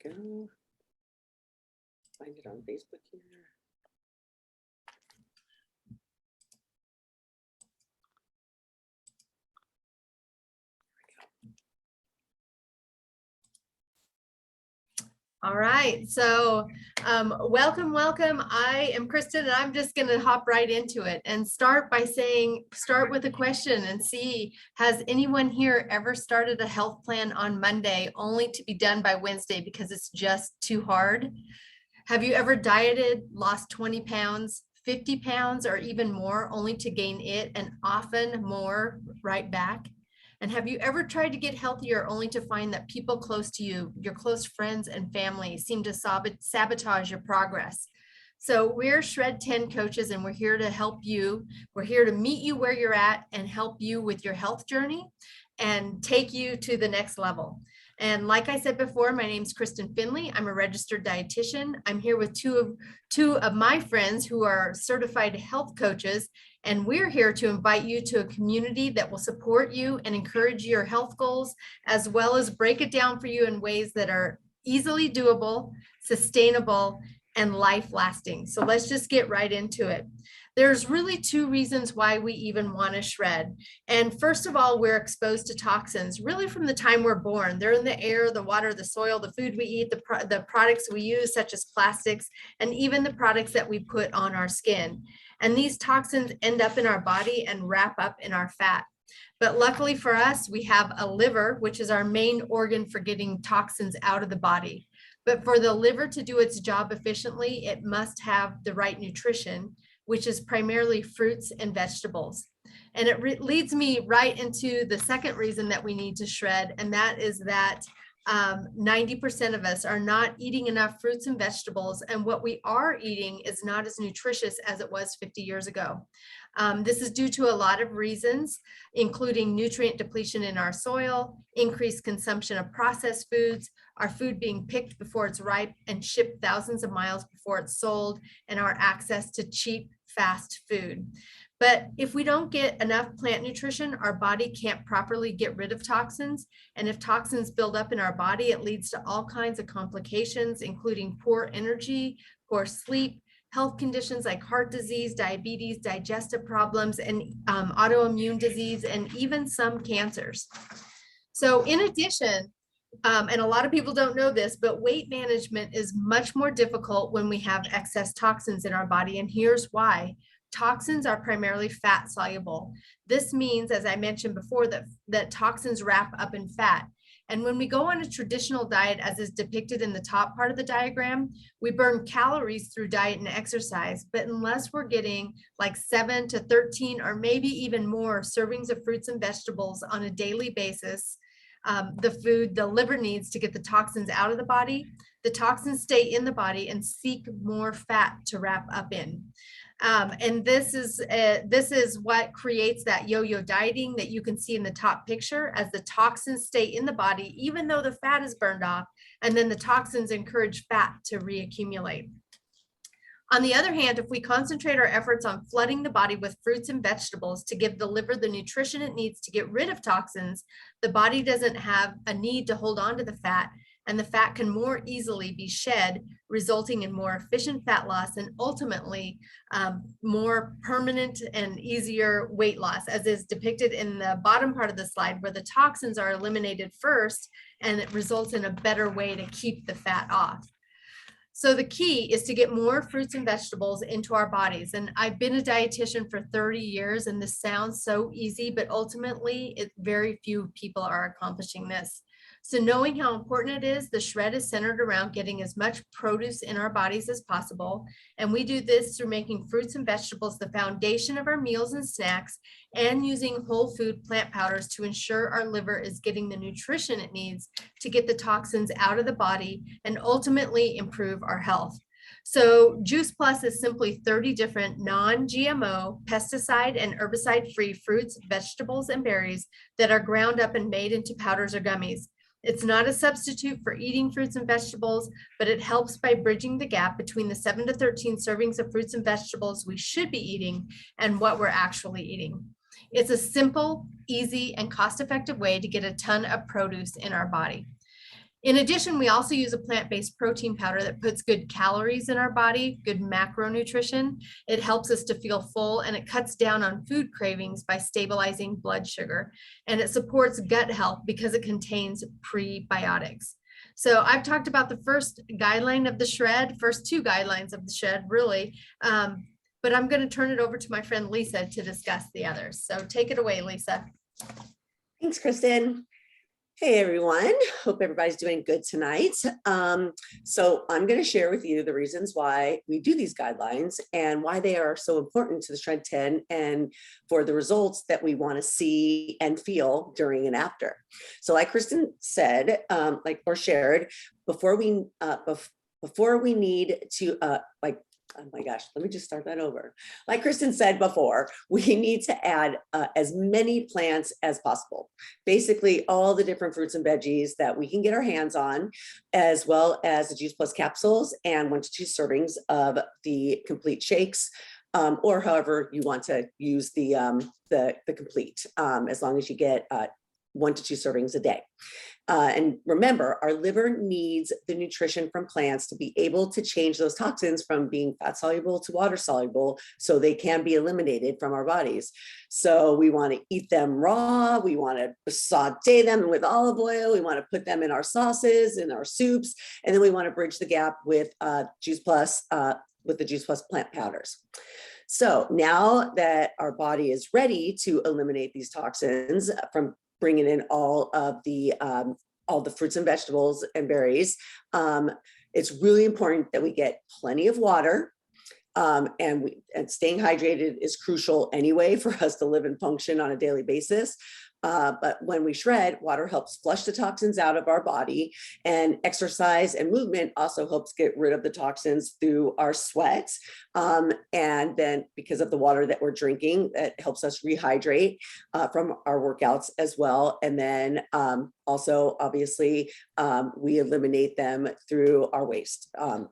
go. Find it on Facebook here. All right, so welcome. I am Kristen, and I'm just going to hop right into it and start with a question and see, has anyone here ever started a health plan on Monday only to be done by Wednesday because it's just too hard? Have you ever dieted, lost 20 pounds, 50 pounds, or even more, only to gain it and often more right back? And have you ever tried to get healthier only to find that people close to you, your close friends and family, seem to sabotage your progress? So we're Shred 10 coaches, and we're here to help you. We're here to meet you where you're at and help you with your health journey and take you to the next level. And like I said before, my name's Kristen Finley. I'm a registered dietitian. I'm here with two of my friends who are certified health coaches, and we're here to invite you to a community that will support you and encourage your health goals, as well as break it down for you in ways that are easily doable, sustainable, and life-lasting. So let's just get right into it. There's really two reasons why we even want to shred. And first of all, we're exposed to toxins really from the time we're born. They're in the air, the water, the soil, the food we eat, the products we use, such as plastics, and even the products that we put on our skin. And these toxins end up in our body and wrap up in our fat. But luckily for us, we have a liver, which is our main organ for getting toxins out of the body. But for the liver to do its job efficiently, it must have the right nutrition, which is primarily fruits and vegetables. And it leads me right into the second reason that we need to shred, and that is that 90% of us are not eating enough fruits and vegetables, and what we are eating is not as nutritious as it was 50 years ago. This is due to a lot of reasons, including nutrient depletion in our soil, increased consumption of processed foods, our food being picked before it's ripe and shipped thousands of miles before it's sold, and our access to cheap, fast food. But if we don't get enough plant nutrition, our body can't properly get rid of toxins. And if toxins build up in our body, it leads to all kinds of complications, including poor energy, poor sleep, health conditions like heart disease, diabetes, digestive problems, and autoimmune disease, and even some cancers. So in addition, and a lot of people don't know this, but weight management is much more difficult when we have excess toxins in our body. And here's why. Toxins are primarily fat soluble. This means, as I mentioned before, that toxins wrap up in fat. And when we go on a traditional diet, as is depicted in the top part of the diagram, we burn calories through diet and exercise. But unless we're getting like 7 to 13 or maybe even more servings of fruits and vegetables on a daily basis, the liver needs to get the toxins out of the body. The toxins stay in the body and seek more fat to wrap up in. And this is what creates that yo-yo dieting that you can see in the top picture, as the toxins stay in the body, even though the fat is burned off, and then the toxins encourage fat to reaccumulate. On the other hand, if we concentrate our efforts on flooding the body with fruits and vegetables to give the liver the nutrition it needs to get rid of toxins, the body doesn't have a need to hold on to the fat, and the fat can more easily be shed, resulting in more efficient fat loss and ultimately more permanent and easier weight loss, as is depicted in the bottom part of the slide, where the toxins are eliminated first, and it results in a better way to keep the fat off. So the key is to get more fruits and vegetables into our bodies. And I've been a dietitian for 30 years, and this sounds so easy, but ultimately very few people are accomplishing this. So knowing how important it is, the shred is centered around getting as much produce in our bodies as possible. And we do this through making fruits and vegetables the foundation of our meals and snacks, and using whole food plant powders to ensure our liver is getting the nutrition it needs to get the toxins out of the body and ultimately improve our health. So Juice Plus is simply 30 different non-GMO, pesticide and herbicide-free fruits, vegetables, and berries that are ground up and made into powders or gummies. It's not a substitute for eating fruits and vegetables, but it helps by bridging the gap between the 7 to 13 servings of fruits and vegetables we should be eating and what we're actually eating. It's a simple, easy, and cost-effective way to get a ton of produce in our body. In addition, we also use a plant-based protein powder that puts good calories in our body, good macronutrition. It helps us to feel full, and it cuts down on food cravings by stabilizing blood sugar. And it supports gut health because it contains prebiotics. So I've talked about the first guideline of the shred, first two guidelines of the shred, really. But I'm going to turn it over to my friend Lisa to discuss the others. So take it away, Lisa. Thanks, Kristen. Hey, everyone. Hope everybody's doing good tonight. So I'm going to share with you the reasons why we do these guidelines and why they are so important to the Shred 10 and for the results that we want to see and feel during and after. So like Kristen said, or shared, before we need to oh my gosh, let me just start that over. Like Kristen said before, we need to add as many plants as possible. Basically, all the different fruits and veggies that we can get our hands on, as well as the Juice Plus capsules and 1 to 2 servings of the complete shakes, or however you want to use the complete, as long as you get 1 to 2 servings a day. And remember, our liver needs the nutrition from plants to be able to change those toxins from being fat soluble to water soluble so they can be eliminated from our bodies. So we want to eat them raw. We want to saute them with olive oil. We want to put them in our sauces, in our soups. And then we want to bridge the gap with Juice Plus, with the Juice Plus plant powders. So now that our body is ready to eliminate these toxins from bringing in all the fruits and vegetables and berries, it's really important that we get plenty of water, and staying hydrated is crucial anyway for us to live and function on a daily basis. But when we shred, water helps flush the toxins out of our body, and exercise and movement also helps get rid of the toxins through our sweat. And then because of the water that we're drinking, that helps us rehydrate from our workouts as well. And then also, obviously, we eliminate them through our waste and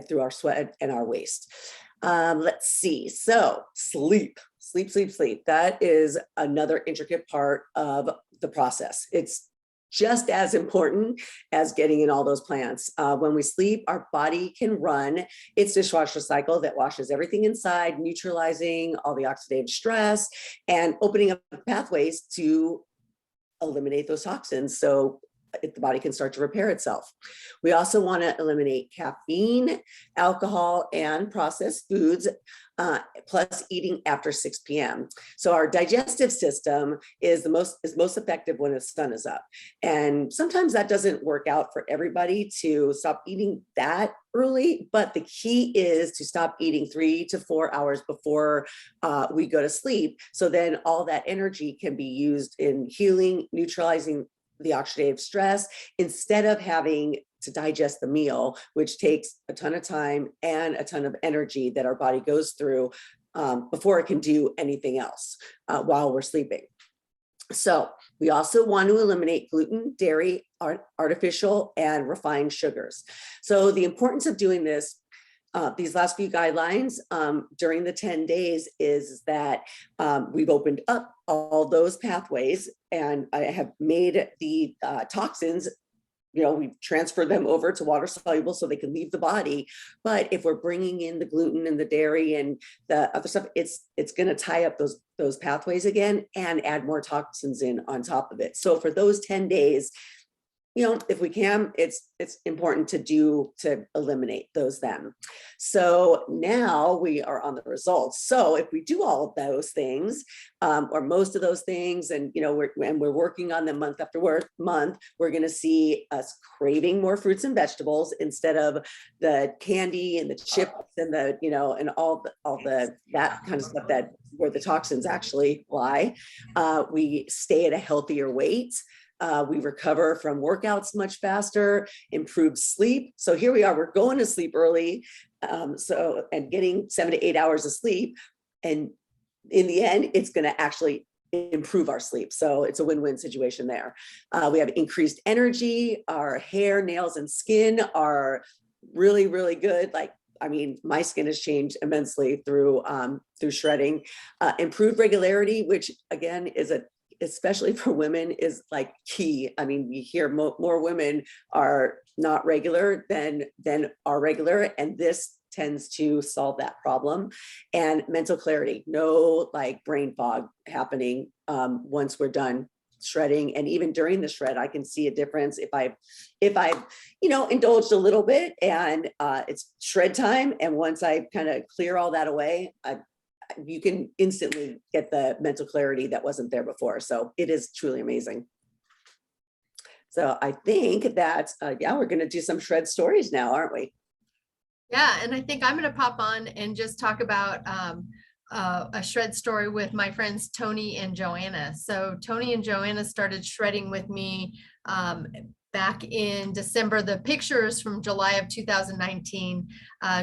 through our sweat and our waste. Let's see. So sleep. That is another intricate part of the process. It's just as important as getting in all those plants. When we sleep, our body can run its dishwasher cycle that washes everything inside, neutralizing all the oxidative stress and opening up pathways to eliminate those toxins so the body can start to repair itself. We also want to eliminate caffeine, alcohol, and processed foods, plus eating after 6 p.m. So our digestive system is most effective when the sun is up. And sometimes that doesn't work out for everybody to stop eating that early, but the key is to stop eating 3 to 4 hours before we go to sleep. So then all that energy can be used in healing, neutralizing the oxidative stress, instead of having to digest the meal, which takes a ton of time and a ton of energy that our body goes through before it can do anything else while we're sleeping. So we also want to eliminate gluten, dairy, artificial, and refined sugars. So the importance of doing this, these last few guidelines during the 10 days is that we've opened up all those pathways, and I have made the toxins, we transfer them over to water soluble so they can leave the body. But if we're bringing in the gluten and the dairy and the other stuff, it's going to tie up those pathways again and add more toxins in on top of it. So for those 10 days, if we can, it's important to eliminate those then. So now we are on the results. So if we do all of those things, or most of those things, and we're working on them month after month, we're going to see us craving more fruits and vegetables instead of the candy and the chips and the and all the that kind of stuff where the toxins actually lie. We stay at a healthier weight. We recover from workouts much faster, improve sleep. So here we are, we're going to sleep early, and getting 7 to 8 hours of sleep. And in the end, it's going to actually improve our sleep. So it's a win-win situation there. We have increased energy. Our hair, nails, and skin are really, really good. My skin has changed immensely through shredding. Improved regularity, which again is especially for women, is like key. I mean, we hear more women are not regular than are regular, and this tends to solve that problem. And mental clarity, no like brain fog happening once we're done shredding. And even during the shred, I can see a difference if I've indulged a little bit, and it's shred time. And once I kind of clear all that away, you can instantly get the mental clarity that wasn't there before. So it is truly amazing. So I think that, yeah, we're going to do some shred stories now, aren't we? Yeah, and I think I'm going to pop on and just talk about a shred story with my friends Tony and Joanna. So Tony and Joanna started shredding with me back in December. The pictures from July of 2019.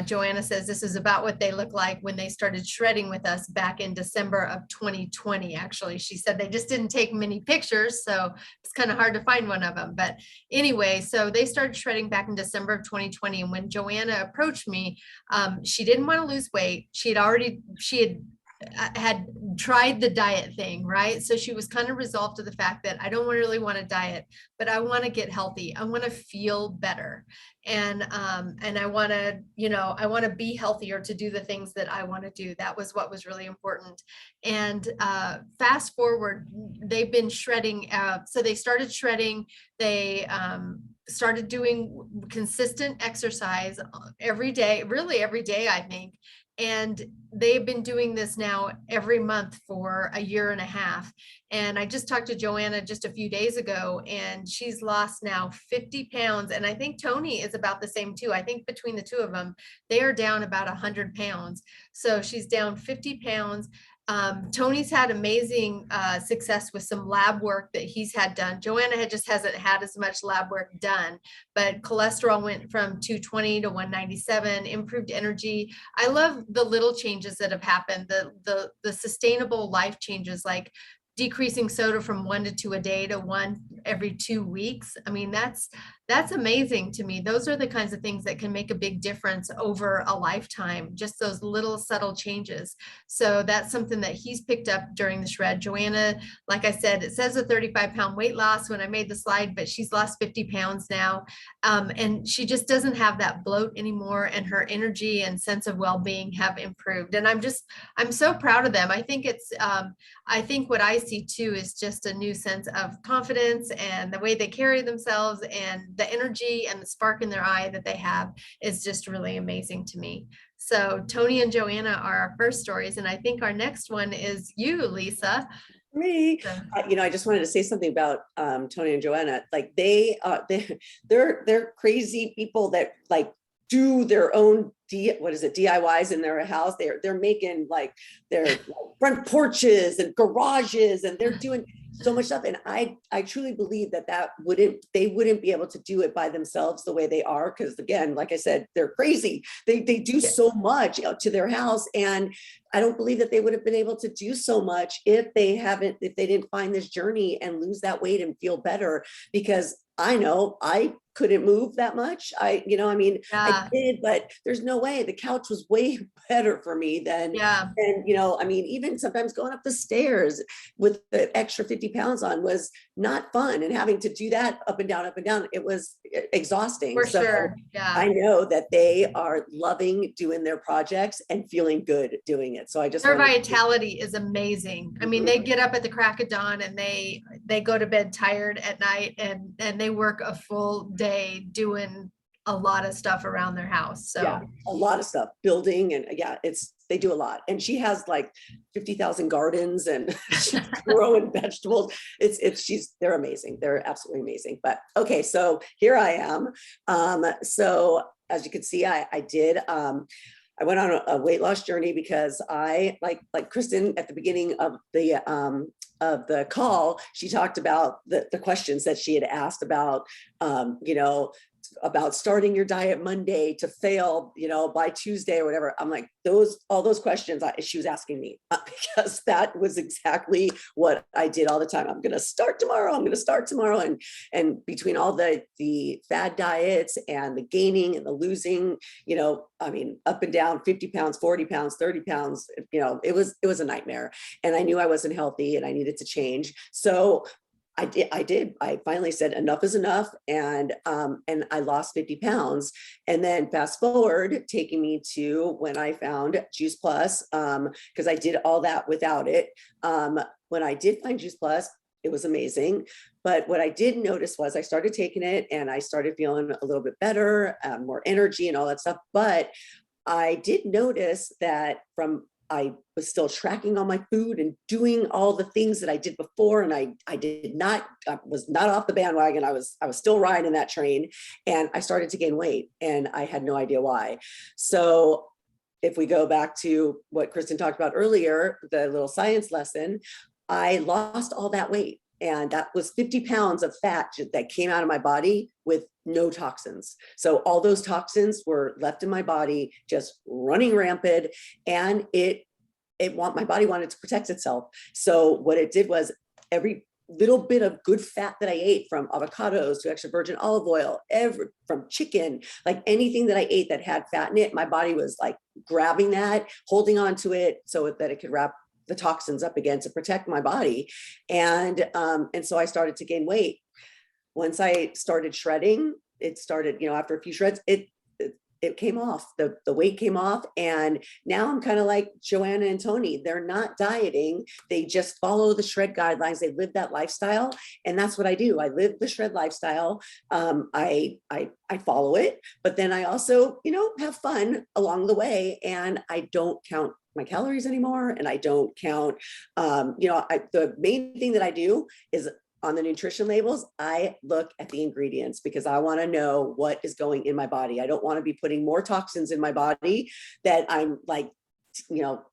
Joanna says this is about what they look like when they started shredding with us back in December of 2020. Actually, she said they just didn't take many pictures, so it's kind of hard to find one of them. But anyway, so they started shredding back in December of 2020. And when Joanna approached me, she didn't want to lose weight. She had tried the diet thing, right? So she was kind of resolved to the fact that I don't really want to diet, but I want to get healthy. I want to feel better. And I want to be healthier to do the things that I want to do. That was what was really important. And fast forward, they've been shredding. So they started shredding. They started doing consistent exercise every day, really every day, I think. And they've been doing this now every month for a year and a half. And I just talked to Joanna just a few days ago, and she's lost now 50 pounds. And I think Tony is about the same too. I think between the two of them, they are down about 100 pounds. So she's down 50 pounds. Tony's had amazing success with some lab work that he's had done. Joanna just hasn't had as much lab work done, but cholesterol went from 220 to 197, improved energy. I love the little changes that have happened, the sustainable life changes, like decreasing soda from 1 to 2 a day to 1 every 2 weeks. I mean, that's amazing to me. Those are the kinds of things that can make a big difference over a lifetime, just those little subtle changes. So that's something that he's picked up during the shred. Joanna, like I said, it says a 35-pound weight loss when I made the slide, but she's lost 50 pounds now. And she just doesn't have that bloat anymore, and her energy and sense of well-being have improved. And I'm so proud of them. I think I think what I see too is just a new sense of confidence, and the way they carry themselves, and the energy and the spark in their eye that they have is just really amazing to me. So Tony and Joanna are our first stories, and I think our next one is you, Lisa. Me, I just wanted to say something about Tony and Joanna. Like they're crazy people that like do their own DIYs in their house. They're making like their front porches and garages, and they're doing so much stuff. And I truly believe that they wouldn't be able to do it by themselves the way they are, because again, like I said, they're crazy. They do so much to their house, and I don't believe that they would have been able to do so much if they didn't find this journey and lose that weight and feel better. Because I know I couldn't move that much. I did, but there's no way. The couch was way better for me than even sometimes going up the stairs with the extra 50 pounds on was not fun. And having to do that up and down, it was exhausting. For sure. Yeah. I know that they are loving doing their projects and feeling good doing it. So I just their vitality is amazing. I mean, they get up at the crack of dawn, and they go to bed tired at night, and they work a full day doing a lot of stuff around their house. So yeah, a lot of stuff, building, and they do a lot. And she has like 50,000 gardens, and she's growing vegetables. They're amazing. They're absolutely amazing. But okay, so here I am. So as you can see, I went on a weight loss journey because I like Kristen at the beginning of the call. She talked about the questions that she had asked about, about starting your diet Monday to fail, by Tuesday or whatever. I'm like, all those questions she was asking me because that was exactly what I did all the time. I'm going to start tomorrow. And between all the fad diets and the gaining and the losing, up and down 50 pounds, 40 pounds, 30 pounds, it was a nightmare. And I knew I wasn't healthy and I needed to change. So I did. I finally said enough is enough. And I lost 50 pounds. And then fast forward, taking me to when I found Juice Plus, because I did all that without it. When I did find Juice Plus, it was amazing. But what I did notice was I started taking it and I started feeling a little bit better, more energy and all that stuff. But I did notice that I was still tracking all my food and doing all the things that I did before. And I was not off the bandwagon. I was still riding that train, and I started to gain weight and I had no idea why. So if we go back to what Kristen talked about earlier, the little science lesson, I lost all that weight. And that was 50 pounds of fat that came out of my body with no toxins. So all those toxins were left in my body, just running rampant. And my body wanted to protect itself. So what it did was every little bit of good fat that I ate, from avocados to extra virgin olive oil, from chicken, like anything that I ate that had fat in it, my body was like grabbing that, holding on to it so that it could wrap the toxins up again to protect my body. And so I started to gain weight. Once I started shredding, it started, after a few shreds, it came off, the weight came off. And now I'm kind of like Joanna and Tony. They're not dieting. They just follow the shred guidelines. They live that lifestyle. And that's what I do. I live the shred lifestyle. I follow it, but then I also, have fun along the way. And I don't count my calories anymore. And I don't count, the main thing that I do is on the nutrition labels, I look at the ingredients because I want to know what is going in my body. I don't want to be putting more toxins in my body that I'm like,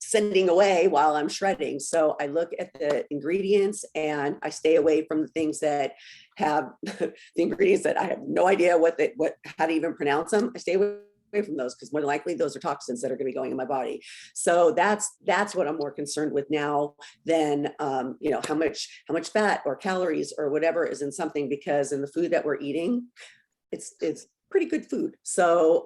sending away while I'm shredding. So I look at the ingredients and I stay away from the things that have the ingredients that I have no idea how to even pronounce them. I stay away from those because more than likely those are toxins that are going to be going in my body. So that's what I'm more concerned with now than how much fat or calories or whatever is in something, because in the food that we're eating, it's pretty good food. So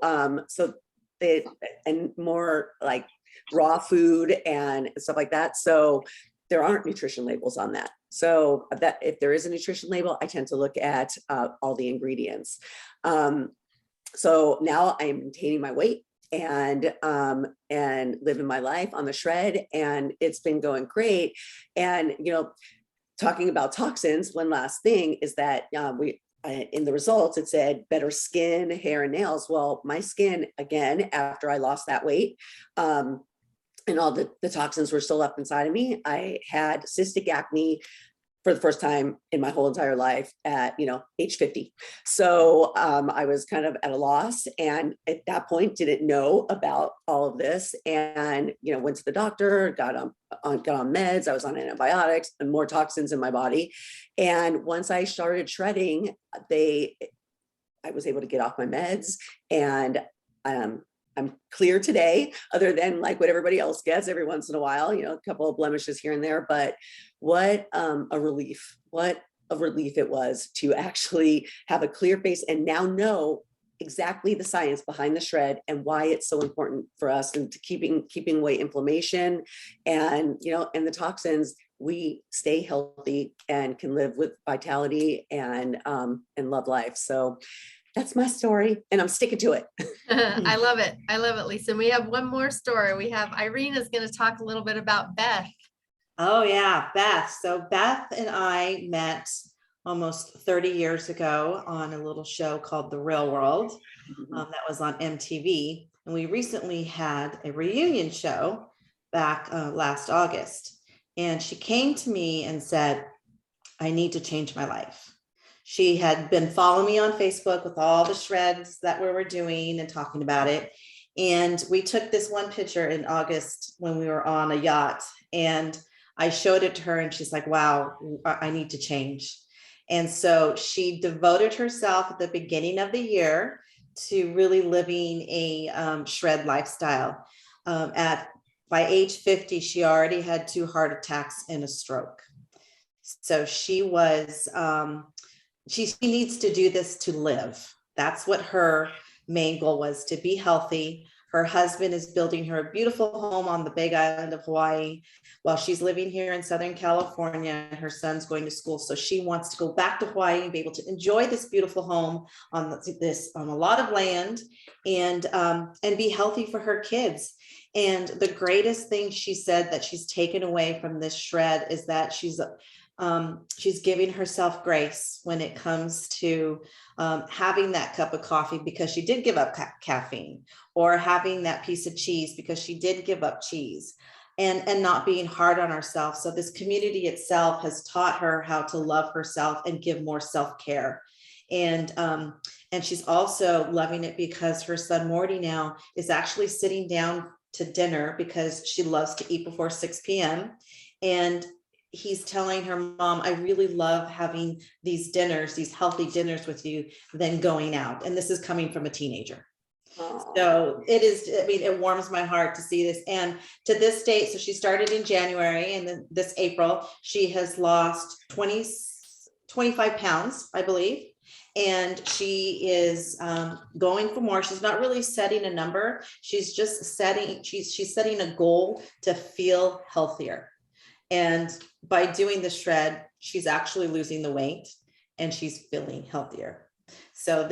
and more like raw food and stuff like that. So there aren't nutrition labels on that. So that if there is a nutrition label, I tend to look at all the ingredients. So now I'm maintaining my weight and living my life on the shred, and it's been going great. And talking about toxins, one last thing is that in the results it said better skin, hair, and nails. Well, my skin, again, after I lost that weight, and all the toxins were still left inside of me. I had cystic acne for the first time in my whole entire life at, age 50. So I was kind of at a loss. And at that point, didn't know about all of this, and, went to the doctor, got on meds. I was on antibiotics and more toxins in my body. And once I started shredding, I was able to get off my meds, and I'm clear today, other than like what everybody else gets every once in a while, a couple of blemishes here and there. But what a relief it was to actually have a clear face and now know exactly the science behind the shred and why it's so important for us and to keeping away inflammation and, and the toxins. We stay healthy and can live with vitality and love life. So that's my story, and I'm sticking to it. I love it. I love it, Lisa. We have one more story. We have Irene is going to talk a little bit about Beth. Oh yeah, Beth. So Beth and I met almost 30 years ago on a little show called The Real World that was on MTV. And we recently had a reunion show back last August. And she came to me and said, I need to change my life. She had been following me on Facebook with all the shreds that we were doing and talking about it. And we took this one picture in August when we were on a yacht, and I showed it to her and she's like, wow, I need to change. And so she devoted herself at the beginning of the year to really living a shred lifestyle. By age 50, she already had 2 heart attacks and a stroke. So she was, she needs to do this to live. That's what her main goal was, to be healthy. Her husband is building her a beautiful home on the Big Island of Hawaii while she's living here in Southern California. Her son's going to school. So she wants to go back to Hawaii and be able to enjoy this beautiful home on a lot of land and be healthy for her kids. And the greatest thing she said that she's taken away from this shred is that she's giving herself grace when it comes to having that cup of coffee because she did give up caffeine, or having that piece of cheese because she did give up cheese, and not being hard on herself. So this community itself has taught her how to love herself and give more self-care. And she's also loving it because her son Morty now is actually sitting down to dinner because she loves to eat before 6 p.m. And he's telling her, Mom, I really love having these dinners, these healthy dinners with you than going out. And this is coming from a teenager. Aw. So it is, I mean, it warms my heart to see this. And to this date, so she started in January, and then this April, she has lost 25 pounds, I believe. And she is going for more. She's not really setting a number. She's just setting, she's setting a goal to feel healthier. And by doing the shred, she's actually losing the weight and she's feeling healthier. So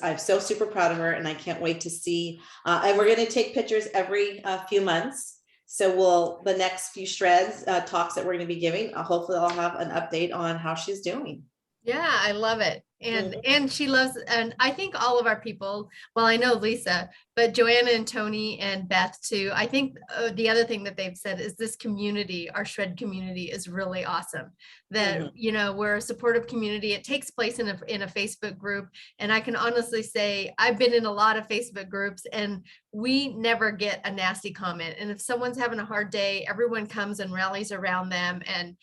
I'm so super proud of her, and I can't wait to see, and we're going to take pictures every few months. So the next few shreds talks that we're going to be giving, hopefully I'll have an update on how she's doing. Yeah, I love it. And she loves, and I think all of our people, well, I know Lisa, but Joanna and Tony and Beth too. I think the other thing that they've said is this community, our shred community, is really awesome. That, you know, we're a supportive community. It takes place in a Facebook group. And I can honestly say, I've been in a lot of Facebook groups and we never get a nasty comment. And if someone's having a hard day, everyone comes and rallies around them and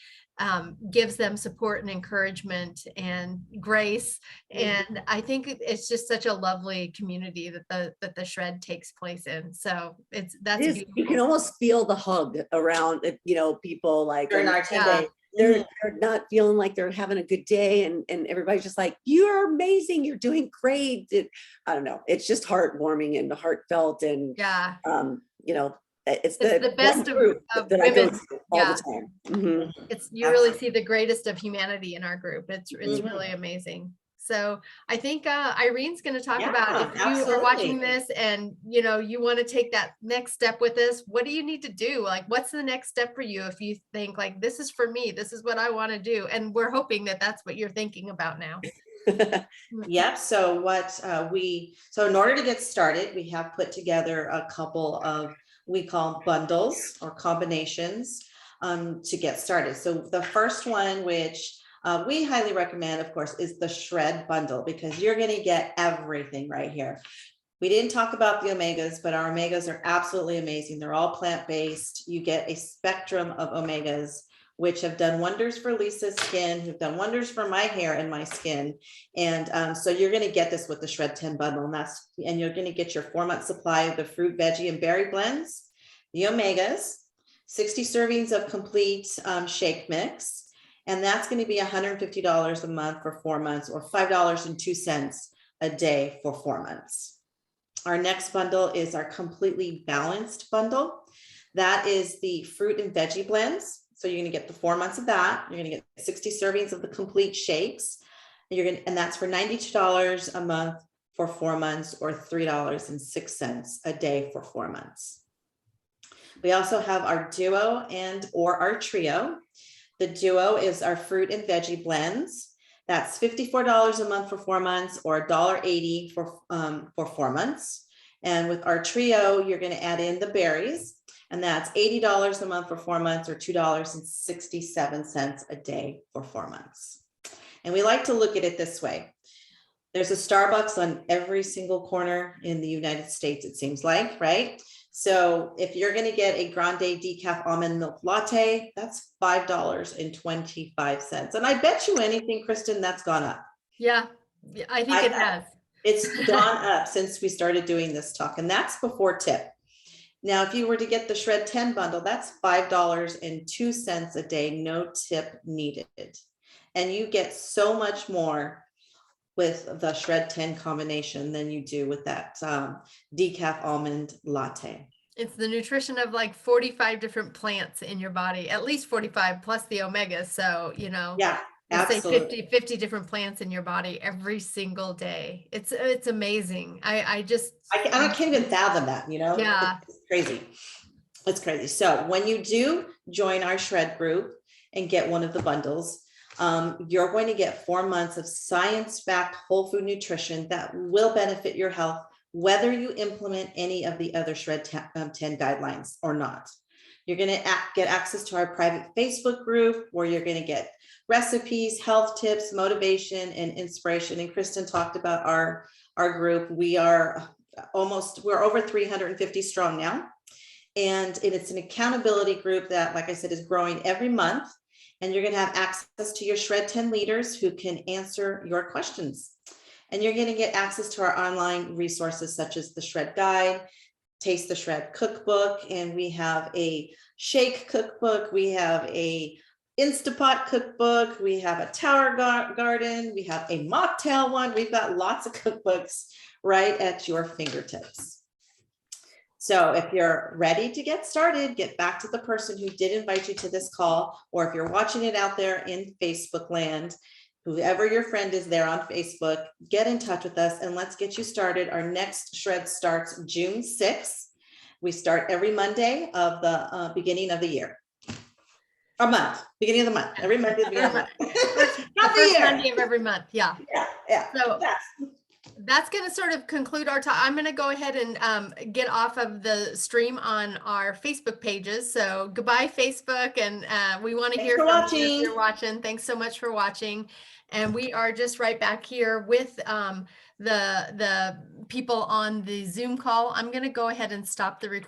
gives them support and encouragement and grace. And I think it's just such a lovely community that the shred takes place in. So that's beautiful. You can almost feel the hug around it, you know, people like During our 10 days. they're not feeling like they're having a good day, and everybody's just like, you're amazing, you're doing great. I don't know, it's just heartwarming and heartfelt, and you know, it's the best group that I go to all the time. It's, you really see the greatest of humanity in our group. It's really amazing. So I think Irene's going to talk about, if you are watching this and you know you want to take that next step with us, what do you need to do? Like, what's the next step for you if you think like, this is for me, this is what I want to do? And we're hoping that that's what you're thinking about now. Yep. So so in order to get started, we have put together a couple of, we call bundles or combinations to get started. So the first one, which we highly recommend, of course, is the shred bundle, because you're going to get everything right here. We didn't talk about the omegas, but our omegas are absolutely amazing. They're all plant-based. You get a spectrum of omegas, which have done wonders for Lisa's skin, who've done wonders for my hair and my skin. And so you're going to get this with the Shred 10 bundle, and you're going to get your 4-month supply of the fruit, veggie, and berry blends, the omegas, 60 servings of complete shake mix. And that's going to be $150 a month for 4 months, or $5.02 a day for 4 months. Our next bundle is our completely balanced bundle. That is the fruit and veggie blends. So you're going to get the 4 months of that. You're going to get 60 servings of the complete shakes. And that's for $92 a month for 4 months, or $3.06 a day for 4 months. We also have our duo or our trio. The duo is our fruit and veggie blends. That's $54 a month for 4 months, or $1.80 for 4 months. And with our trio, you're going to add in the berries, and that's $80 a month for 4 months, or $2.67 a day for 4 months. And we like to look at it this way. There's a Starbucks on every single corner in the United States, it seems like, right? So if you're going to get a grande decaf almond milk latte, that's $5.25. And I bet you anything, Kristen, that's gone up. Yeah, I think it has. It's gone up since we started doing this talk, and that's before tip. Now, if you were to get the Shred 10 bundle, that's $5.02 a day, no tip needed. And you get so much more with the Shred 10 combination than you do with that decaf almond latte. It's the nutrition of like 45 different plants in your body, at least 45 plus the omega. So, you know, Yeah, let's say absolutely. 50 different plants in your body every single day. It's amazing. I can't even fathom that, you know? Yeah. It's crazy. It's crazy. So when you do join our Shred group and get one of the bundles, you're going to get 4 months of science-backed whole food nutrition that will benefit your health, whether you implement any of the other Shred 10 guidelines or not. You're going to get access to our private Facebook group where you're going to get recipes, health tips, motivation, and inspiration. And Kristen talked about our group. We're over 350 strong now. And it's an accountability group that, like I said, is growing every month. And you're going to have access to your Shred 10 leaders who can answer your questions. And you're going to get access to our online resources such as the Shred Guide, Taste the Shred cookbook, and we have a shake cookbook. We have a Instapot cookbook. We have a tower garden. We have a mocktail one. We've got lots of cookbooks right at your fingertips. So if you're ready to get started, get back to the person who did invite you to this call, or if you're watching it out there in Facebook land, whoever your friend is there on Facebook, get in touch with us and let's get you started. Our next Shred starts June 6th. We start every Monday of the beginning of the year. Beginning of the month, every Monday. First Monday of every month. Yeah. Yeah. So that's going to sort of conclude our talk. I'm going to go ahead and get off of the stream on our Facebook pages. So goodbye, Facebook. And we want to hear from you if you're watching. Thanks so much for watching. And we are just right back here with the people on the Zoom call. I'm going to go ahead and stop the recording.